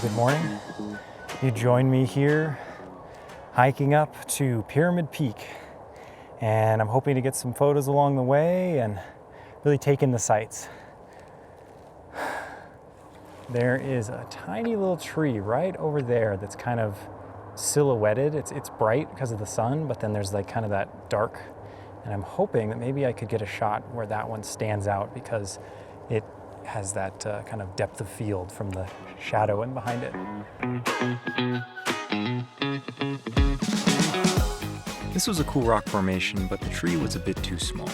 good morning. You join me here hiking up to Pyramid Peak, and I'm hoping to get some photos along the way and really take in the sights. There is a tiny little tree right over there that's kind of silhouetted. It's bright because of the sun, but then there's like kind of that dark, and I'm hoping that maybe I could get a shot where that one stands out because it has that kind of depth of field from the shadow in behind it. This was a cool rock formation, but the tree was a bit too small.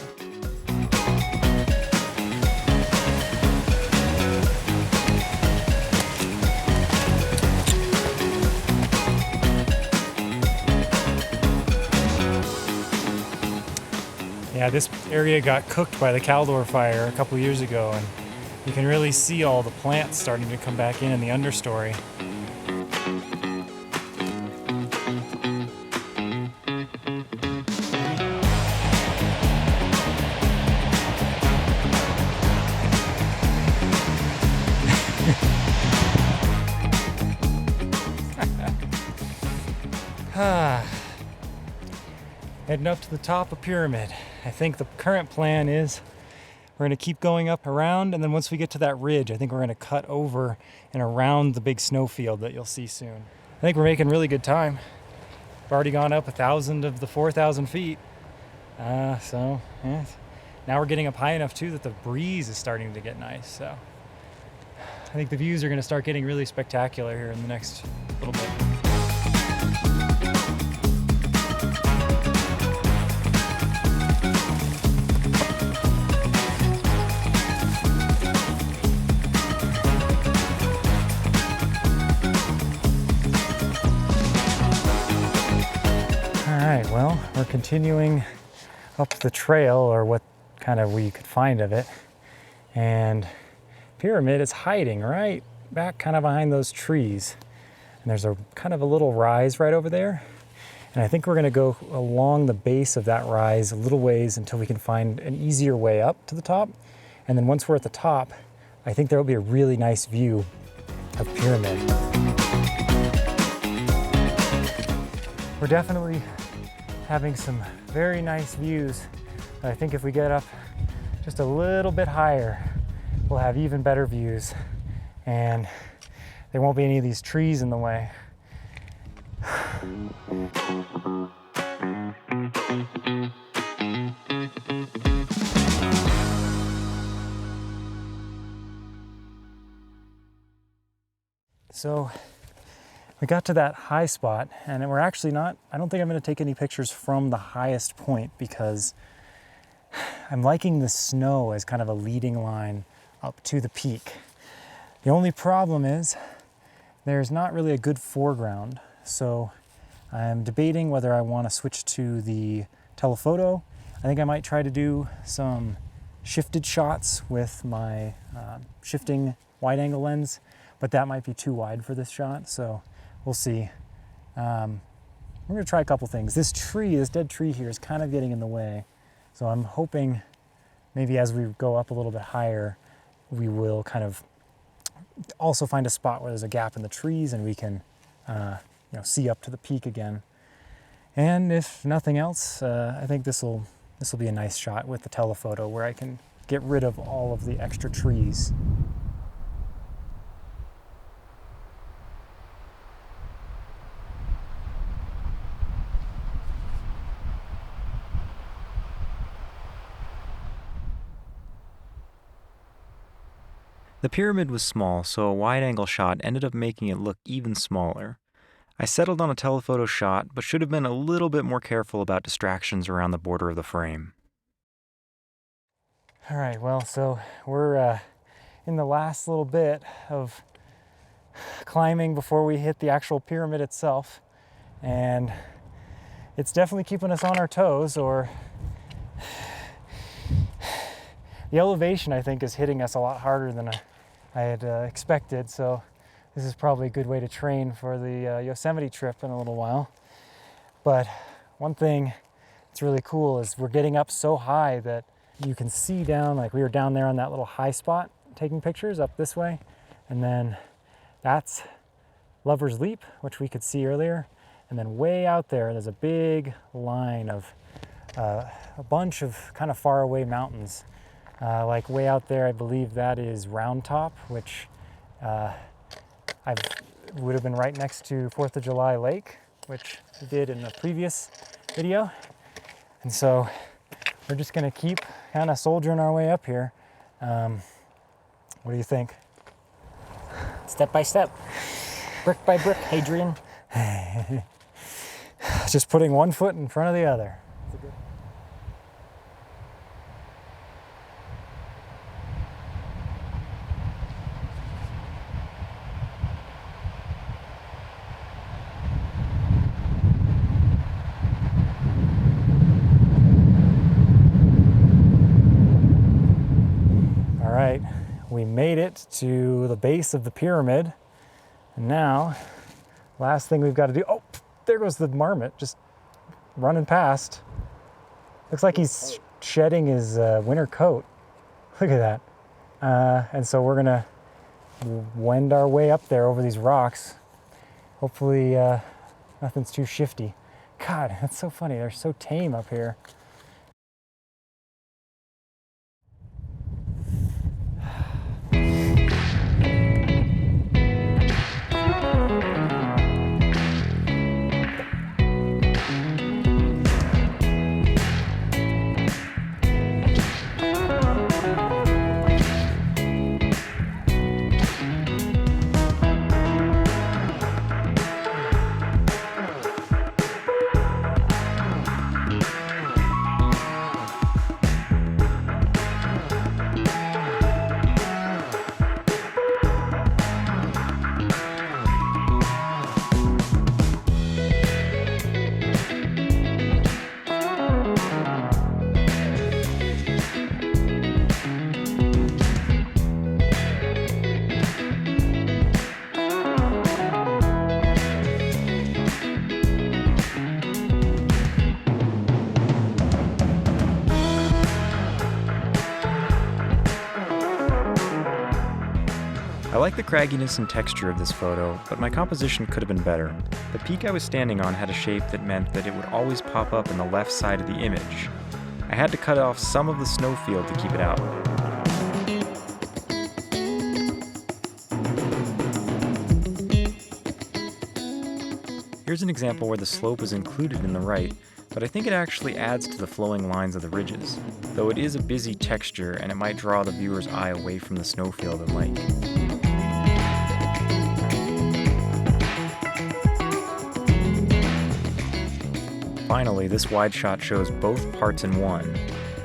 Yeah, this area got cooked by the Caldor fire a couple years ago, and you can really see all the plants starting to come back in the understory. Heading up to the top of Pyramid. I think the current plan is we're going to keep going up around, and then once we get to that ridge, I think we're going to cut over and around the big snowfield that you'll see soon. I think we're making really good time. We've already gone up 1,000 of the 4,000 feet. So yeah. Now we're getting up high enough too that the breeze is starting to get nice. So I think the views are going to start getting really spectacular here in the next little bit. Well, we're continuing up the trail, or what kind of we could find of it, and Pyramid is hiding right back kind of behind those trees, and there's a kind of a little rise right over there, and I think we're going to go along the base of that rise a little ways until we can find an easier way up to the top, and then once we're at the top, I think there will be a really nice view of Pyramid. We're definitely having some very nice views. I think if we get up just a little bit higher, we'll have even better views, and there won't be any of these trees in the way. So we got to that high spot, and we're actually not, I don't think I'm going to take any pictures from the highest point because I'm liking the snow as kind of a leading line up to the peak. The only problem is there's not really a good foreground, so I'm debating whether I want to switch to the telephoto. I think I might try to do some shifted shots with my shifting wide angle lens, but that might be too wide for this shot, so we'll see. We're going to try a couple things. This dead tree here is kind of getting in the way. So I'm hoping maybe as we go up a little bit higher, we will kind of also find a spot where there's a gap in the trees and we can see up to the peak again. And if nothing else, I think this will be a nice shot with the telephoto where I can get rid of all of the extra trees. The pyramid was small, so a wide-angle shot ended up making it look even smaller. I settled on a telephoto shot, but should have been a little bit more careful about distractions around the border of the frame. All right, well, so we're in the last little bit of climbing before we hit the actual pyramid itself, and it's definitely keeping us on our toes, or the elevation, I think, is hitting us a lot harder than I had expected, so this is probably a good way to train for the Yosemite trip in a little while. But one thing that's really cool is we're getting up so high that you can see down, like we were down there on that little high spot taking pictures up this way, and then that's Lover's Leap, which we could see earlier. And then way out there, there's a big line of a bunch of kind of far away mountains. Like way out there, I believe that is Round Top, which would have been right next to 4th of July Lake, which we did in the previous video. And so we're just gonna keep kind of soldiering our way up here. What do you think? Step by step, brick by brick, Hadrian. Just putting one foot in front of the other. All right, we made it to the base of the pyramid. And now, last thing we've got to do, oh, there goes the marmot, just running past. Looks like he's shedding his winter coat. Look at that. And so we're gonna wend our way up there over these rocks. Hopefully nothing's too shifty. God, that's so funny. They're so tame up here. I like the cragginess and texture of this photo, but my composition could have been better. The peak I was standing on had a shape that meant that it would always pop up in the left side of the image. I had to cut off some of the snowfield to keep it out. Here's an example where the slope is included in the right, but I think it actually adds to the flowing lines of the ridges, though it is a busy texture and it might draw the viewer's eye away from the snowfield and lake. Finally, this wide shot shows both parts in one.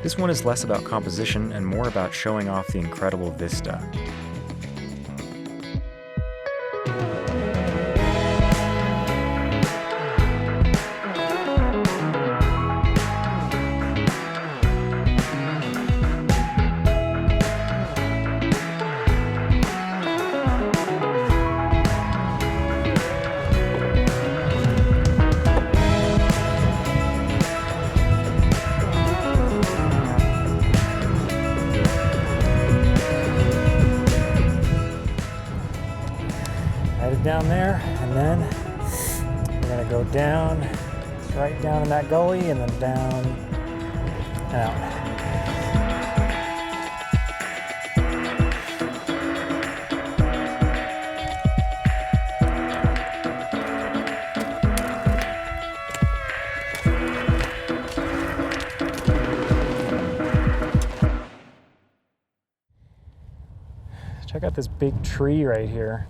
This one is less about composition and more about showing off the incredible vista. Down there, and then we're gonna go down, right down in that gully, and then down and out. Check out this big tree right here.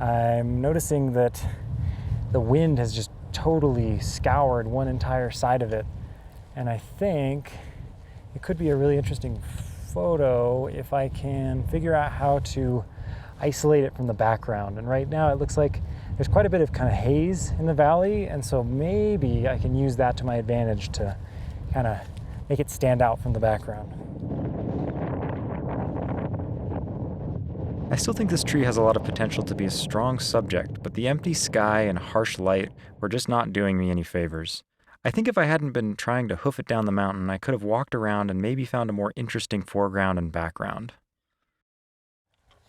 I'm noticing that the wind has just totally scoured one entire side of it. And I think it could be a really interesting photo if I can figure out how to isolate it from the background. And right now it looks like there's quite a bit of kind of haze in the valley. And so maybe I can use that to my advantage to kind of make it stand out from the background. I still think this tree has a lot of potential to be a strong subject, but the empty sky and harsh light were just not doing me any favors. I think if I hadn't been trying to hoof it down the mountain, I could have walked around and maybe found a more interesting foreground and background.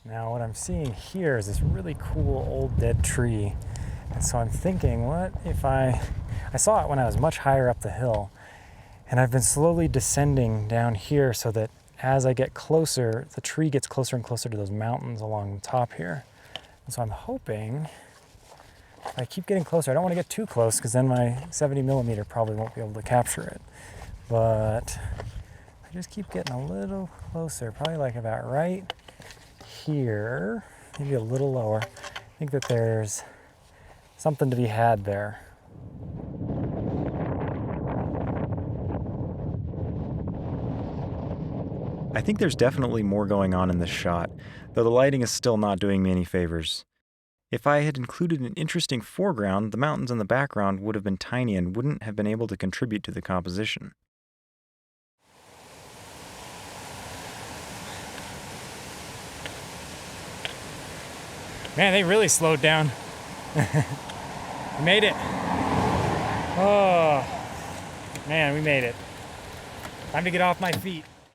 Now what I'm seeing here is this really cool old dead tree. And so I'm thinking, what if I saw it when I was much higher up the hill, and I've been slowly descending down here so that as I get closer, the tree gets closer and closer to those mountains along the top here. And so I'm hoping, if I keep getting closer, I don't want to get too close because then my 70mm probably won't be able to capture it. But I just keep getting a little closer, probably like about right here, maybe a little lower. I think that there's something to be had there. I think there's definitely more going on in this shot, though the lighting is still not doing me any favors. If I had included an interesting foreground, the mountains in the background would have been tiny and wouldn't have been able to contribute to the composition. Man, they really slowed down. We made it. Oh, man, we made it. Time to get off my feet.